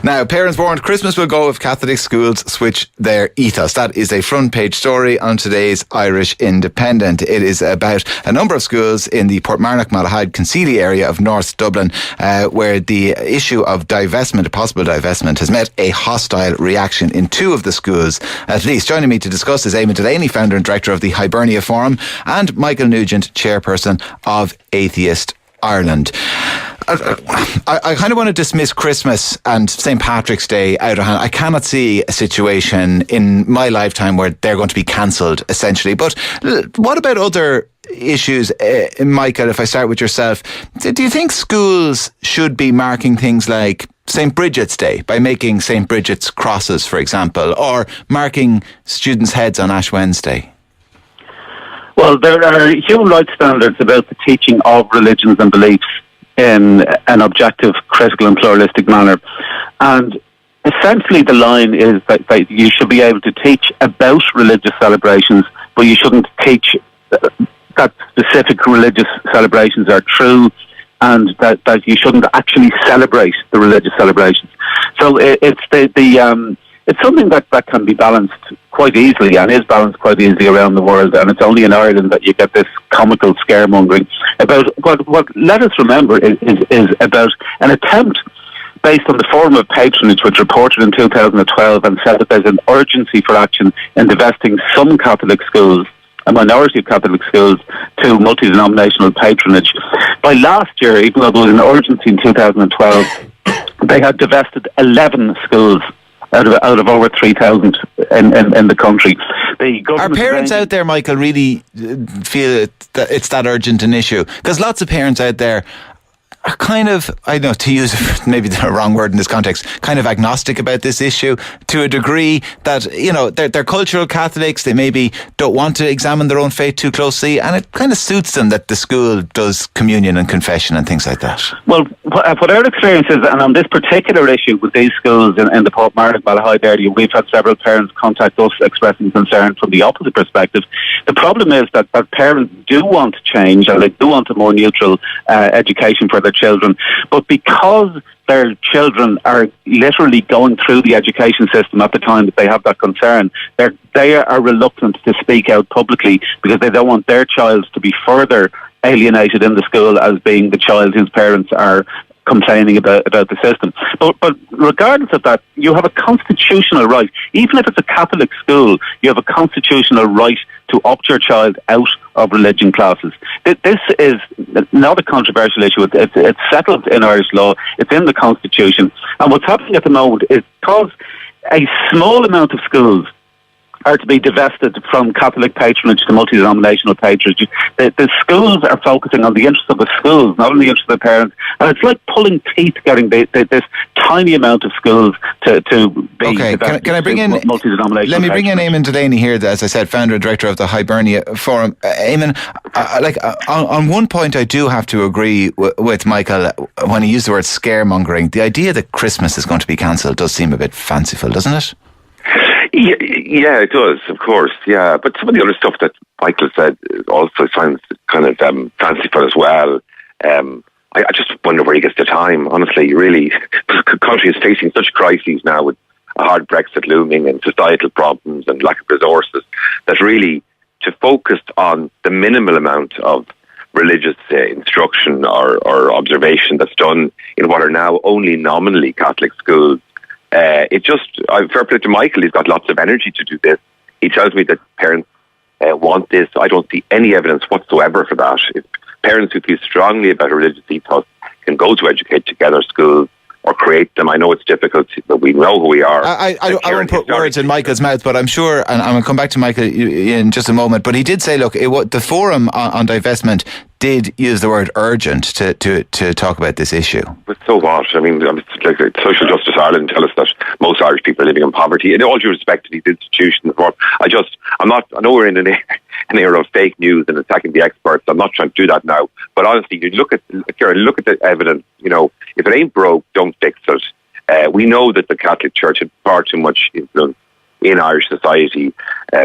Now, parents warned Christmas will go if Catholic schools switch their ethos. That is a front page story on today's Irish Independent. It is about a number of schools in the Portmarnock, Malahide, Concealy area of North Dublin, where the issue of divestment, possible divestment, has met a hostile reaction in two of the schools, at least. Joining me to discuss is Eamon Delaney, founder and director of the Hibernia Forum, and Michael Nugent, chairperson of Atheist Ireland. I kind of want to dismiss Christmas and St. Patrick's Day out of hand. I cannot see a situation in my lifetime where they're going to be cancelled, essentially. But what about other issues, Michael, if I start with yourself? Do you think schools should be marking things like St. Bridget's Day by making St. Bridget's crosses, for example, or marking students' heads on Ash Wednesday? Well, there are human rights standards about the teaching of religions and beliefs in an objective, critical and pluralistic manner. And essentially the line is that you should be able to teach about religious celebrations, but you shouldn't teach that specific religious celebrations are true, and that you shouldn't actually celebrate the religious celebrations. So it's something that can be balanced quite easily, and is balanced quite easily around the world, and it's only in Ireland that you get this comical scaremongering about what let us remember is about an attempt based on the form of patronage which reported in 2012 and said that there's an urgency for action in divesting some Catholic schools, a minority of Catholic schools, to multi-denominational patronage. By last year, even though there was an urgency in 2012, they had divested 11 schools out of over 3,000 in the country. Are parents out there, Michael, really feel that it's that urgent an issue? Because lots of parents out there are kind of, I don't know, to use maybe the wrong word in this context, kind of agnostic about this issue to a degree that, you know, they're cultural Catholics. They maybe don't want to examine their own faith too closely, and it kind of suits them that the school does communion and confession and things like that. Well, what our experience is, and on this particular issue with these schools in the Portmarnock, Malahide area, we've had several parents contact us expressing concern from the opposite perspective. The problem is that parents do want change, and they do want a more neutral education for their children, but because their children are literally going through the education system at the time that they have that concern, they are reluctant to speak out publicly because they don't want their child to be further alienated in the school as being the child whose parents are complaining about the system. But regardless of that, you have a constitutional right. Even if it's a Catholic school, you have a constitutional right to opt your child out of religion classes. This is not a controversial issue. It's settled in Irish law. It's in the Constitution. And what's happening at the moment is because a small amount of schools are to be divested from Catholic patronage to multi-denominational patronage. The schools are focusing on the interests of the schools, not on the interests of the parents. And it's like pulling teeth getting this tiny amount of schools to be okay. Can I bring in multi-denominational Let me bring in patronage. Eamon Delaney here, as I said, founder and director of the Hibernia Forum. Eamon, on one point I do have to agree with Michael when he used the word scaremongering. The idea that Christmas is going to be cancelled does seem a bit fanciful, doesn't it? Yeah, it does, of course, yeah. But some of the other stuff that Michael said also sounds kind of fanciful as well. I just wonder where he gets the time, honestly, really. The country is facing such crises now with a hard Brexit looming and societal problems and lack of resources that really to focus on the minimal amount of religious instruction or observation that's done in what are now only nominally Catholic schools. Fair play to Michael, he's got lots of energy to do this. He tells me that parents want this. I don't see any evidence whatsoever for that. If parents who feel strongly about a religious ethos can go to Educate Together schools or create them. I know it's difficult, but we know who we are. I won't put words in Michael's mouth, but I'm sure, and I'm going to come back to Michael in just a moment, but he did say, look, the forum on divestment did use the word urgent to talk about this issue. But so what? I mean, like Social Justice Ireland tell us that most Irish people are living in poverty. In all due respect to these institutions, I'm know we're in an era of fake news and attacking the experts. I'm not trying to do that now. But honestly, you look at the evidence. You know, if it ain't broke, don't fix it. We know that the Catholic Church had far too much influence in Irish society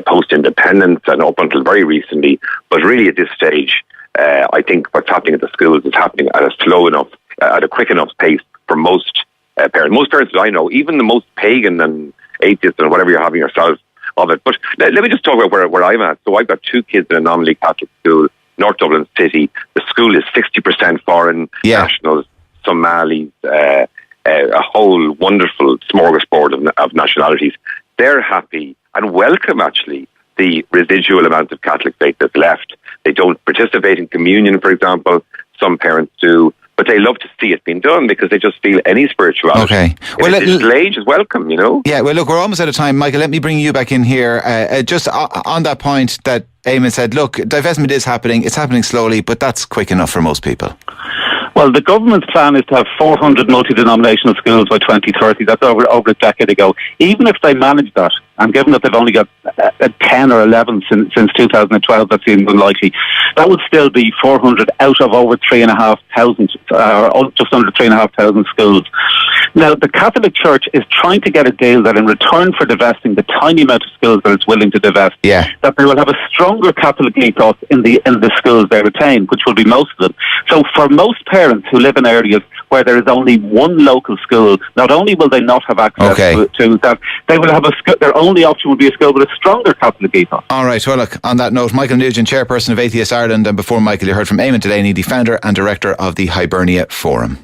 post-independence and up until very recently. But really, at this stage, I think what's happening at the schools is happening at a quick enough pace for most parent. Most parents that I know, even the most pagan and atheist and whatever you're having yourself of it. But let me just talk about where I'm at. So I've got 2 kids in a nominally Catholic school, North Dublin City. The school is 60% foreign nationals, Somalis, a whole wonderful smorgasbord of nationalities. They're happy and welcome, actually, the residual amount of Catholic faith that's left. They don't participate in communion, for example. Some parents do. But they love to see it being done because they just feel any spirituality. Okay. Well, digital age is welcome, you know? Yeah, well, look, we're almost out of time. Michael, let me bring you back in here. Just on that point that Eamon said, look, divestment is happening. It's happening slowly, but that's quick enough for most people. Well, the government's plan is to have 400 multi-denominational schools by 2030. That's over a decade ago. Even if they manage that, and given that they've only got 10 or 11 since 2012, that seems unlikely, that would still be 400 out of over 3,500, just under 3,500 schools. Now, the Catholic Church is trying to get a deal that in return for divesting the tiny amount of schools that it's willing to divest, that they will have a stronger Catholic ethos in the schools they retain, which will be most of them. So for most parents who live in areas where there is only one local school, not only will they not have access to that, they will have their only option will be a school with a stronger Catholic ethos. All right, well, look, on that note, Michael Nugent, chairperson of Atheist Ireland, and before Michael, you heard from Eamon Delaney, the founder and director of the Hibernia Forum.